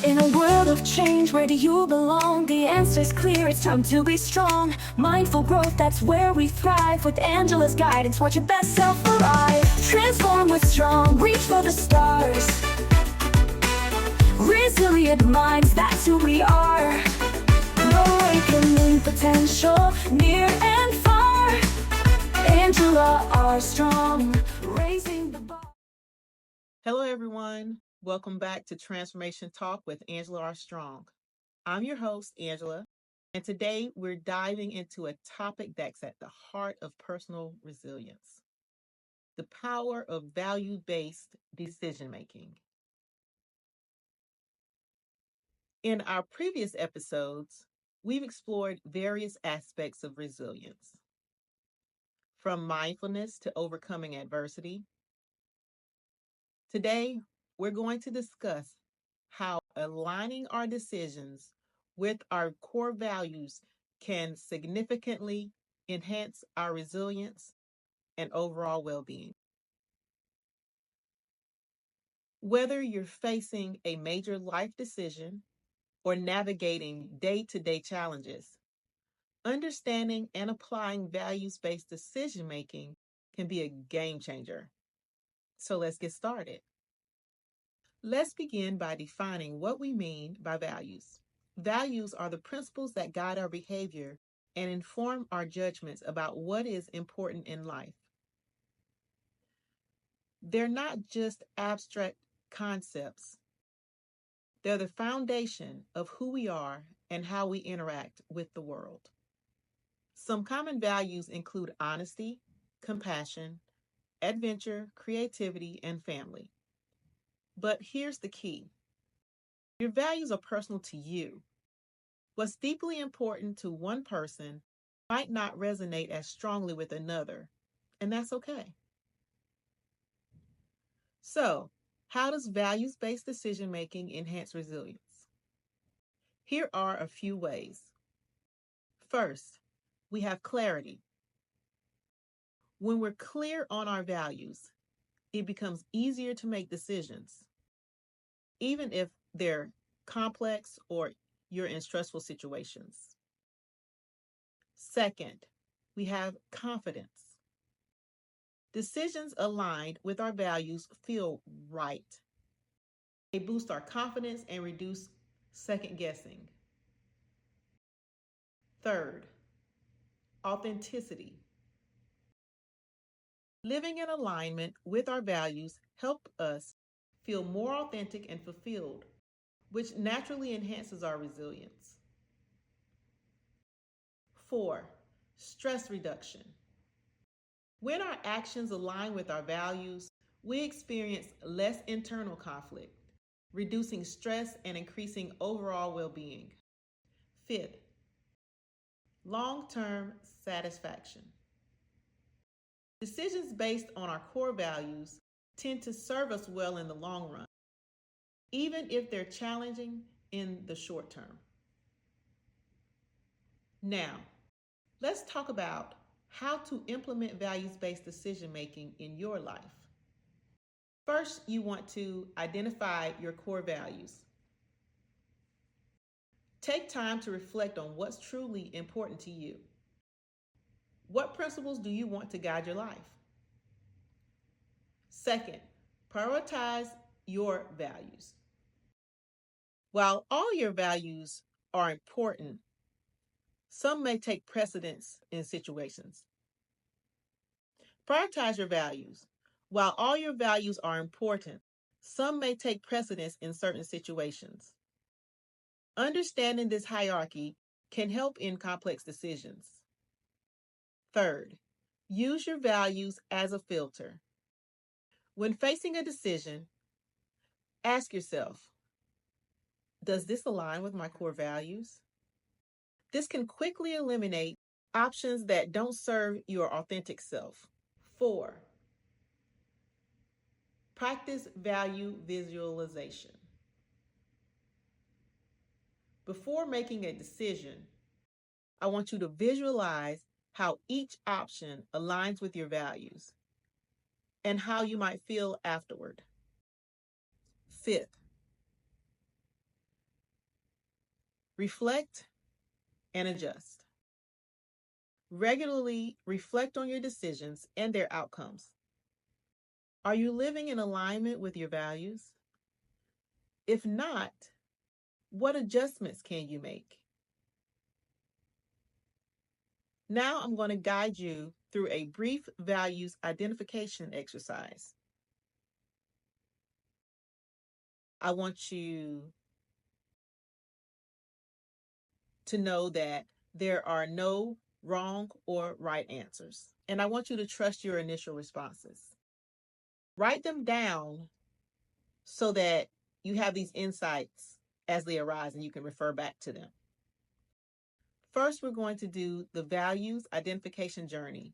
In a world of change, where do you belong? The answer's clear, it's time to be strong. Mindful growth, that's where we thrive. With Angela's guidance, watch your best self arrive. Transform with strong, reach for the stars. Resilient minds, that's who we are. Awakening potential, near and far. Angela Armstrong, raising the bar. Hello, everyone. Welcome back to Transformation Talk with Angela Armstrong. I'm your host, Angela, and today we're diving into a topic that's at the heart of personal resilience: the power of value-based decision-making. In our previous episodes, we've explored various aspects of resilience, from mindfulness to overcoming adversity. Today, we're going to discuss how aligning our decisions with our core values can significantly enhance our resilience and overall well being. Whether you're facing a major life decision or navigating day to day challenges, understanding and applying values based decision making can be a game changer. So let's get started. Let's begin by defining what we mean by values. Values are the principles that guide our behavior and inform our judgments about what is important in life. They're not just abstract concepts, they're the foundation of who we are and how we interact with the world. Some common values include honesty, compassion, adventure, creativity, and family. But here's the key: your values are personal to you. What's deeply important to one person might not resonate as strongly with another, and that's okay. So, how does values based decision making enhance resilience? Here are a few ways. First, we have clarity. When we're clear on our values, it becomes easier to make decisions, even if they're complex or you're in stressful situations. Second, we have confidence. Decisions aligned with our values feel right. They boost our confidence and reduce second guessing. Third, authenticity. Living in alignment with our values help us feel more authentic and fulfilled, which naturally enhances our resilience. 4, stress reduction. When our actions align with our values, we experience less internal conflict, reducing stress and increasing overall well-being. 5th, long-term satisfaction. Decisions based on our core values tend to serve us well in the long run, even if they're challenging in the short term. Now, let's talk about how to implement values-based decision-making in your life. First, you want to identify your core values. Take time to reflect on what's truly important to you. What principles do you want to guide your life? Second, prioritize your values. While all your values are important, some may take precedence in situations. Prioritize your values. While all your values are important, some may take precedence in certain situations. Understanding this hierarchy can help in complex decisions. Third, use your values as a filter. When facing a decision, ask yourself, does this align with my core values? This can quickly eliminate options that don't serve your authentic self. 4, practice value visualization. Before making a decision, I want you to visualize how each option aligns with your values and how you might feel afterward. 5th, Reflect and adjust. Regularly reflect on your decisions and their outcomes. Are you living in alignment with your values? If not, what adjustments can you make? Now I'm going to guide you through a brief values identification exercise. I want you to know that there are no wrong or right answers, and I want you to trust your initial responses. Write them down so that you have these insights as they arise and you can refer back to them. First, we're going to do the values identification journey.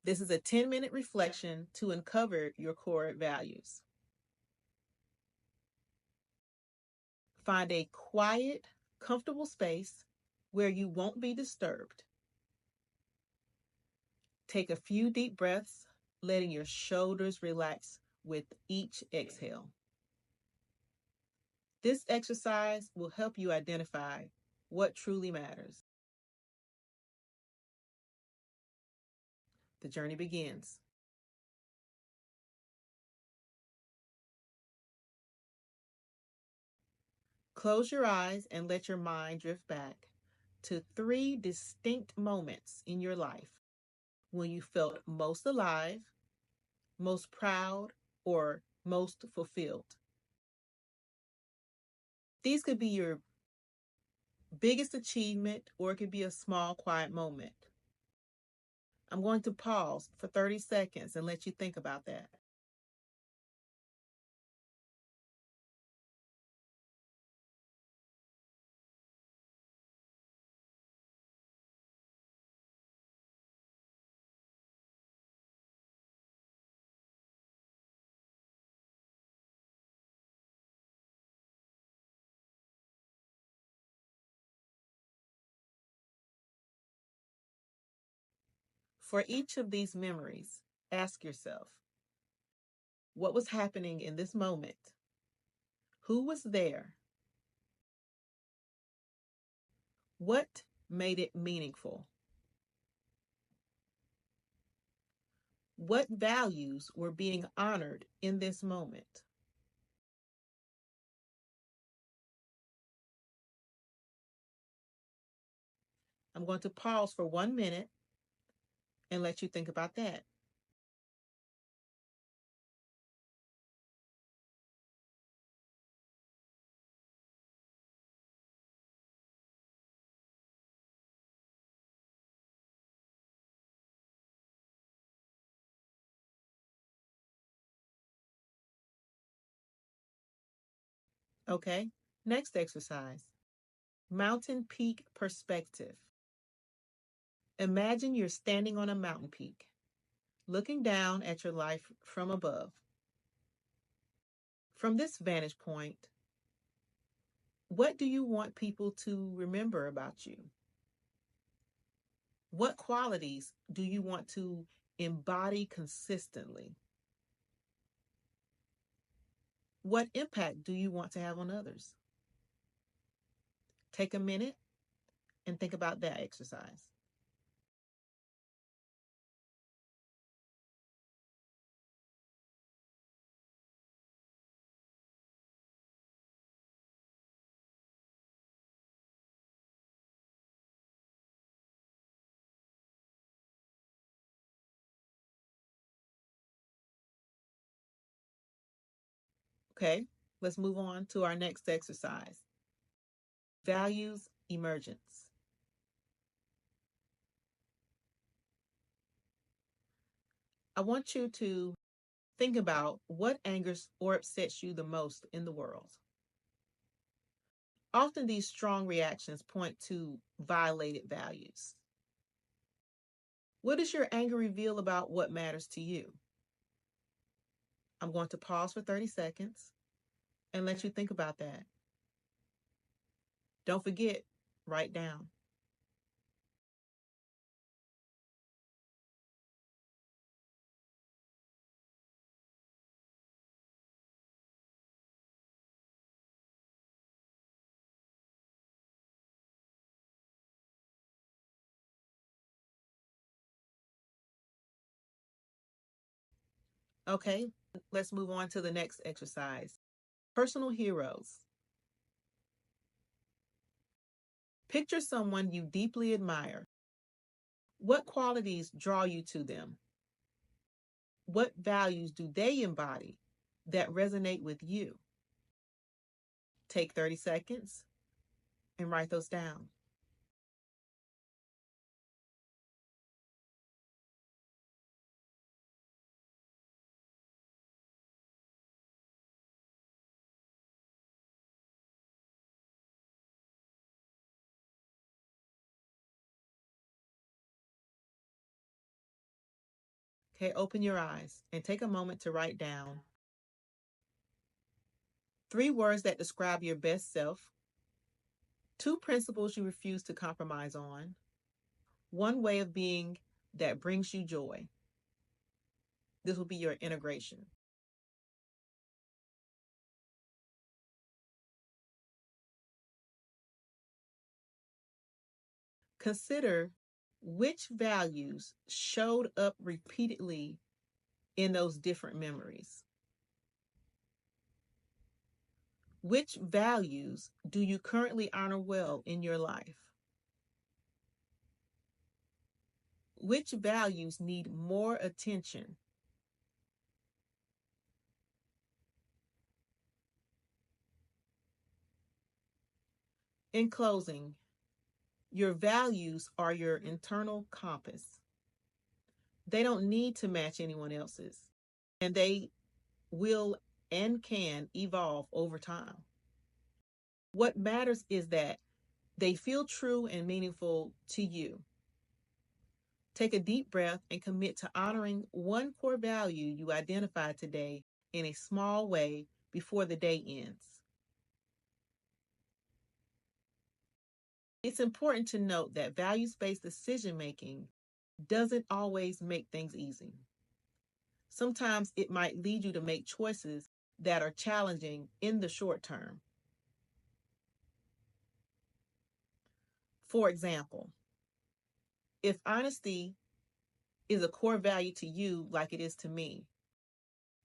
This is a 10-minute reflection to uncover your core values. Find a quiet, comfortable space where you won't be disturbed. Take a few deep breaths, letting your shoulders relax with each exhale. This exercise will help you identify what truly matters. The journey begins. Close your eyes and let your mind drift back to 3 distinct moments in your life when you felt most alive, most proud, or most fulfilled. These could be your biggest achievement, or it could be a small, quiet moment. I'm going to pause for 30 seconds and let you think about that. For each of these memories, ask yourself, what was happening in this moment? Who was there? What made it meaningful? What values were being honored in this moment? I'm going to pause for 1 minute and let you think about that. Okay, next exercise. Mountain peak perspective. Imagine you're standing on a mountain peak, looking down at your life from above. From this vantage point, what do you want people to remember about you? What qualities do you want to embody consistently? What impact do you want to have on others? Take a minute and think about that exercise. Okay, let's move on to our next exercise. Values emergence. I want you to think about what angers or upsets you the most in the world. Often these strong reactions point to violated values. What does your anger reveal about what matters to you? I'm going to pause for 30 seconds and let you think about that. Don't forget, write down. Okay, let's move on to the next exercise. Personal heroes. Picture someone you deeply admire. What qualities draw you to them? What values do they embody that resonate with you? Take 30 seconds and write those down. Okay, open your eyes and take a moment to write down 3 words that describe your best self, 2 principles you refuse to compromise on, 1 way of being that brings you joy. This will be your integration. Consider which values showed up repeatedly in those different memories. Which values do you currently honor well in your life? Which values need more attention? In closing, your values are your internal compass. They don't need to match anyone else's, and they will and can evolve over time. What matters is that they feel true and meaningful to you. Take a deep breath and commit to honoring 1 core value you identified today in a small way before the day ends. It's important to note that values-based decision making doesn't always make things easy. Sometimes it might lead you to make choices that are challenging in the short term. For example, if honesty is a core value to you like it is to me,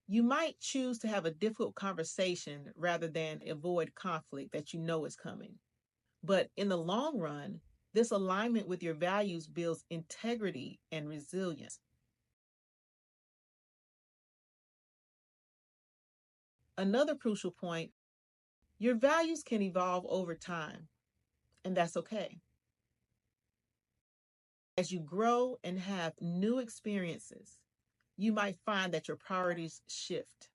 you might choose to have a difficult conversation rather than avoid conflict that you know is coming. But in the long run, this alignment with your values builds integrity and resilience. Another crucial point, your values can evolve over time, and that's okay. As you grow and have new experiences, you might find that your priorities shift.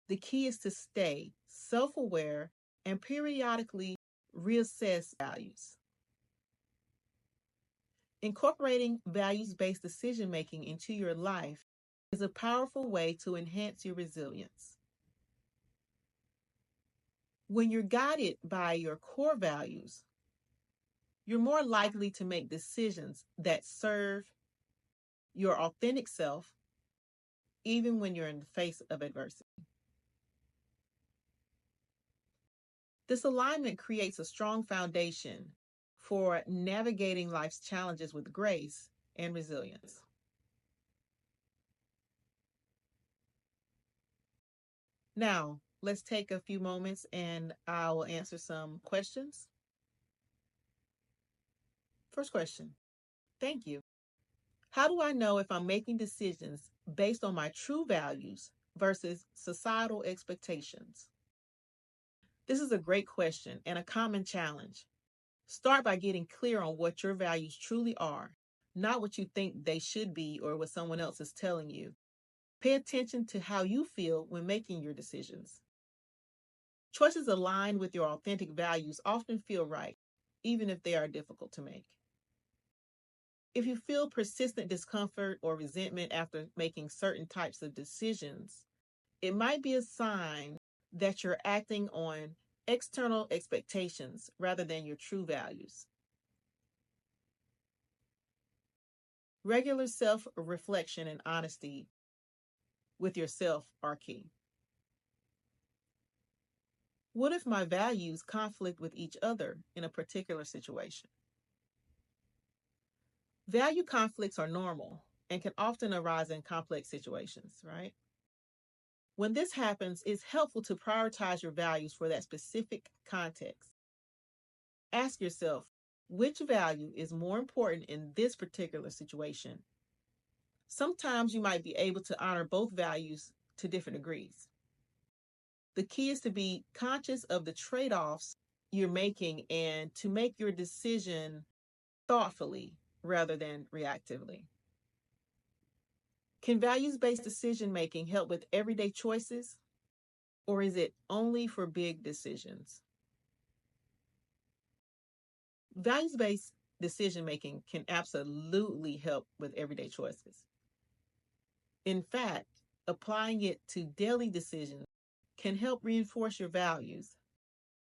The key is to stay self aware and periodically reassess values. Incorporating values based decision making into your life is a powerful way to enhance your resilience. When you're guided by your core values, you're more likely to make decisions that serve your authentic self, even when you're in the face of adversity. This alignment creates a strong foundation for navigating life's challenges with grace and resilience. Now, let's take a few moments and I will answer some questions. First question. Thank you. How do I know if I'm making decisions based on my true values versus societal expectations? This is a great question and a common challenge. Start by getting clear on what your values truly are, not what you think they should be or what someone else is telling you. Pay attention to how you feel when making your decisions. Choices aligned with your authentic values often feel right, even if they are difficult to make. If you feel persistent discomfort or resentment after making certain types of decisions, it might be a sign that you're acting on external expectations rather than your true values. Regular self-reflection and honesty with yourself are key. What if my values conflict with each other in a particular situation? Value conflicts are normal and can often arise in complex situations, right? When this happens, it's helpful to prioritize your values for that specific context. Ask yourself, which value is more important in this particular situation? Sometimes you might be able to honor both values to different degrees. The key is to be conscious of the trade-offs you're making and to make your decision thoughtfully rather than reactively. Can values-based decision-making help with everyday choices, or is it only for big decisions? Values-based decision-making can absolutely help with everyday choices. In fact, applying it to daily decisions can help reinforce your values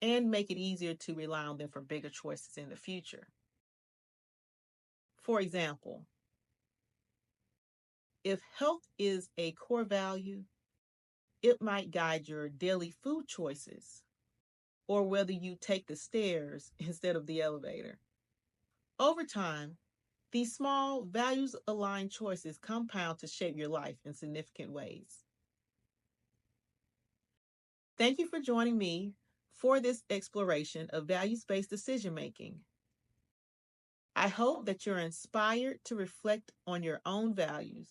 and make it easier to rely on them for bigger choices in the future. For example, if health is a core value, it might guide your daily food choices or whether you take the stairs instead of the elevator. Over time, these small values-aligned choices compound to shape your life in significant ways. Thank you for joining me for this exploration of values-based decision-making. I hope that you're inspired to reflect on your own values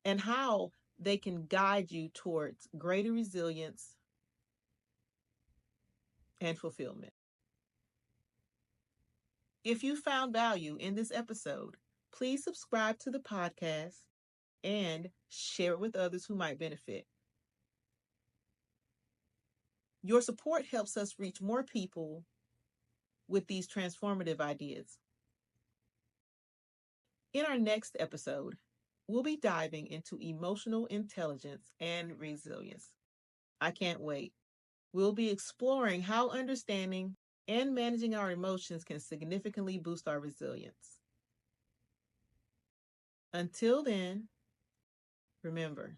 and how they can guide you towards greater resilience and fulfillment. If you found value in this episode, please subscribe to the podcast and share it with others who might benefit. Your support helps us reach more people with these transformative ideas. In our next episode, we'll be diving into emotional intelligence and resilience. I can't wait. We'll be exploring how understanding and managing our emotions can significantly boost our resilience. Until then, remember,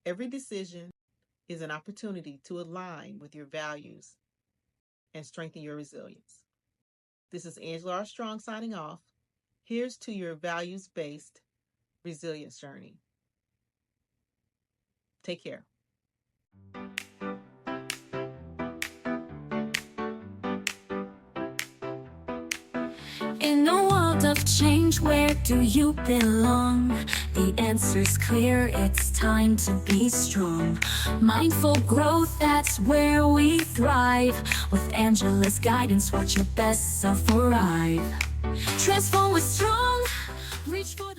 every decision is an opportunity to align with your values and strengthen your resilience. This is Angela Armstrong signing off. Here's to your values-based resilience journey. Take care. In a world of change, where do you belong? The answer's clear, it's time to be strong. Mindful growth, that's where we thrive. With Angela's guidance, watch your best self arrive. Transform with strong, reach for